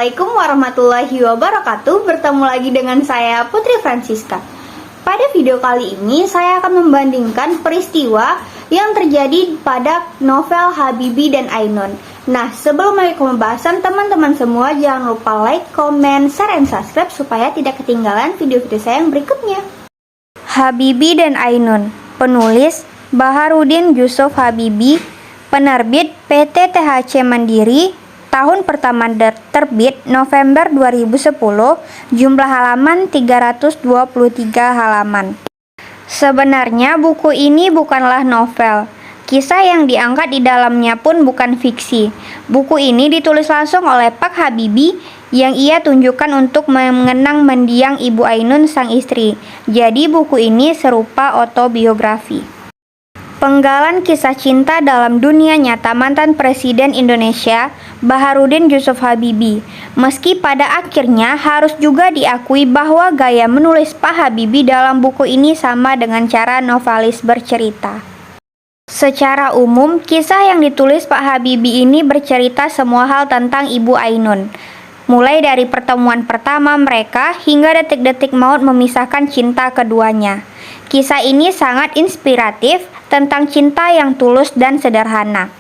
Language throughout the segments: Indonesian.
Assalamualaikum warahmatullahi wabarakatuh. Bertemu lagi dengan saya Putri Francisca. Pada video kali ini saya akan membandingkan peristiwa yang terjadi pada novel Habibie dan Ainun. Nah, sebelum mulai ke pembahasan, teman-teman semua jangan lupa like, comment, share, and subscribe supaya tidak ketinggalan video-video saya yang berikutnya. Habibie dan Ainun. Penulis Baharudin Yusuf Habibie. Penerbit PT THC Mandiri. Tahun pertama terbit November 2010, jumlah halaman 323 halaman. Sebenarnya buku ini bukanlah novel. Kisah yang diangkat di dalamnya pun bukan fiksi. Buku ini ditulis langsung oleh Pak Habibie yang ia tunjukkan untuk mengenang mendiang Ibu Ainun sang istri. Jadi buku ini serupa autobiografi. Penggalan kisah cinta dalam dunia nyata mantan Presiden Indonesia, Baharudin Yusuf Habibie. Meski pada akhirnya harus juga diakui bahwa gaya menulis Pak Habibie dalam buku ini sama dengan cara novelis bercerita. Secara umum, kisah yang ditulis Pak Habibie ini bercerita semua hal tentang Ibu Ainun. Mulai dari pertemuan pertama mereka hingga detik-detik maut memisahkan cinta keduanya. Kisah ini sangat inspiratif tentang cinta yang tulus dan sederhana.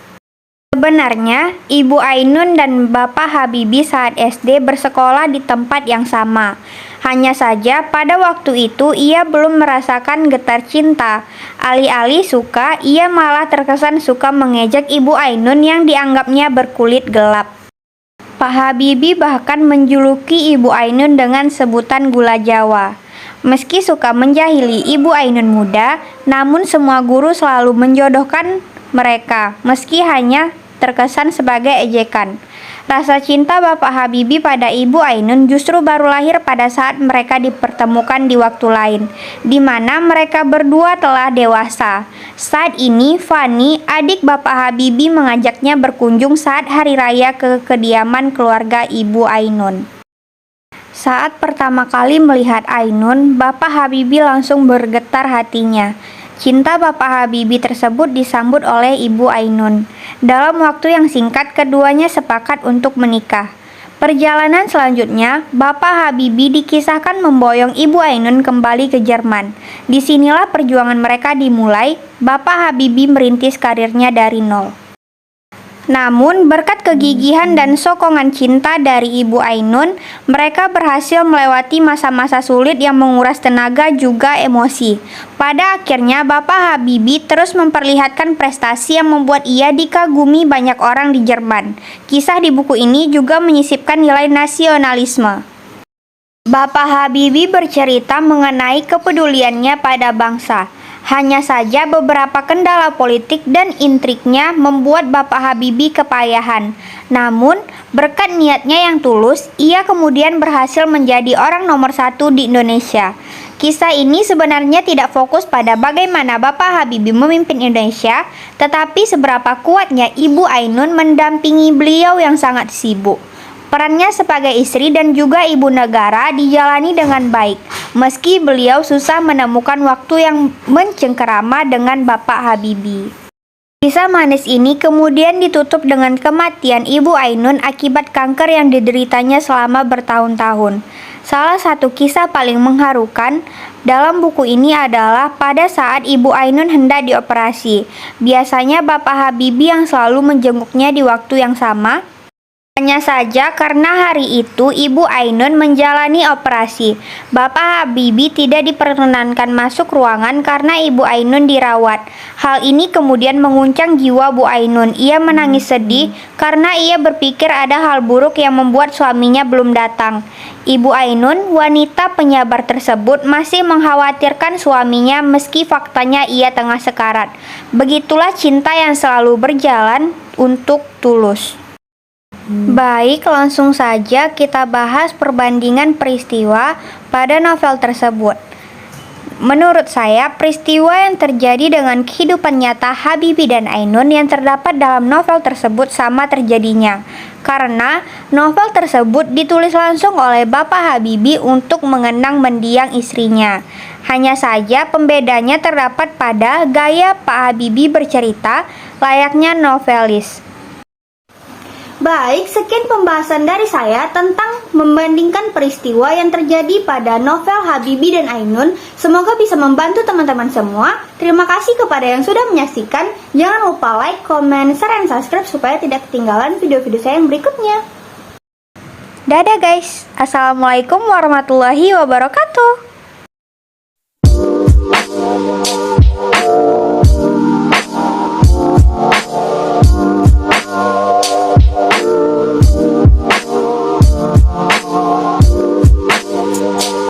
Sebenarnya, Ibu Ainun dan Bapak Habibie saat SD bersekolah di tempat yang sama. Hanya saja pada waktu itu ia belum merasakan getar cinta. Alih-alih suka, ia malah terkesan suka mengejek Ibu Ainun yang dianggapnya berkulit gelap. Pak Habibie bahkan menjuluki Ibu Ainun dengan sebutan gula Jawa. Meski suka menjahili Ibu Ainun muda, namun semua guru selalu menjodohkan mereka, meski hanya terkesan sebagai ejekan. Rasa cinta Bapak Habibie pada Ibu Ainun justru baru lahir pada saat mereka dipertemukan di waktu lain, di mana mereka berdua telah dewasa. Saat ini, Fani, adik Bapak Habibie, mengajaknya berkunjung saat hari raya ke kediaman keluarga Ibu Ainun. Saat pertama kali melihat Ainun, Bapak Habibie langsung bergetar hatinya. Cinta Bapak Habibie tersebut disambut oleh Ibu Ainun. Dalam waktu yang singkat, keduanya sepakat untuk menikah. Perjalanan selanjutnya, Bapak Habibie dikisahkan memboyong Ibu Ainun kembali ke Jerman. Disinilah perjuangan mereka dimulai. Bapak Habibie merintis karirnya dari nol. Namun, berkat kegigihan dan sokongan cinta dari Ibu Ainun, mereka berhasil melewati masa-masa sulit yang menguras tenaga juga emosi. Pada akhirnya, Bapak Habibie terus memperlihatkan prestasi yang membuat ia dikagumi banyak orang di Jerman. Kisah di buku ini juga menyisipkan nilai nasionalisme. Bapak Habibie bercerita mengenai kepeduliannya pada bangsa. Hanya saja beberapa kendala politik dan intriknya membuat Bapak Habibie kepayahan. Namun, berkat niatnya yang tulus, ia kemudian berhasil menjadi orang nomor 1 di Indonesia. Kisah ini sebenarnya tidak fokus pada bagaimana Bapak Habibie memimpin Indonesia, tetapi seberapa kuatnya Ibu Ainun mendampingi beliau yang sangat sibuk. Perannya sebagai istri dan juga ibu negara dijalani dengan baik, meski beliau susah menemukan waktu yang mencengkerama dengan Bapak Habibie. Kisah manis ini kemudian ditutup dengan kematian Ibu Ainun akibat kanker yang dideritanya selama bertahun-tahun. Salah satu kisah paling mengharukan dalam buku ini adalah pada saat Ibu Ainun hendak dioperasi. Biasanya Bapak Habibie yang selalu menjenguknya di waktu yang sama. Hanya saja karena hari itu Ibu Ainun menjalani operasi, Bapak Habibie tidak diperkenankan masuk ruangan karena Ibu Ainun dirawat. Hal ini kemudian menguncang jiwa Bu Ainun. Ia menangis sedih karena ia berpikir ada hal buruk yang membuat suaminya belum datang. Ibu Ainun, wanita penyabar tersebut, masih mengkhawatirkan suaminya meski faktanya ia tengah sekarat. Begitulah cinta yang selalu berjalan untuk tulus. Baik, langsung saja kita bahas perbandingan peristiwa pada novel tersebut. Menurut saya, peristiwa yang terjadi dengan kehidupan nyata Habibie dan Ainun yang terdapat dalam novel tersebut sama terjadinya. Karena novel tersebut ditulis langsung oleh Bapak Habibie untuk mengenang mendiang istrinya. Hanya saja pembedanya terdapat pada gaya Pak Habibie bercerita layaknya novelis. Baik, sekian pembahasan dari saya tentang membandingkan peristiwa yang terjadi pada novel Habibie dan Ainun. Semoga bisa membantu teman-teman semua. Terima kasih kepada yang sudah menyaksikan. Jangan lupa like, comment, share, dan subscribe supaya tidak ketinggalan video-video saya yang berikutnya. Dadah guys, Assalamualaikum warahmatullahi wabarakatuh.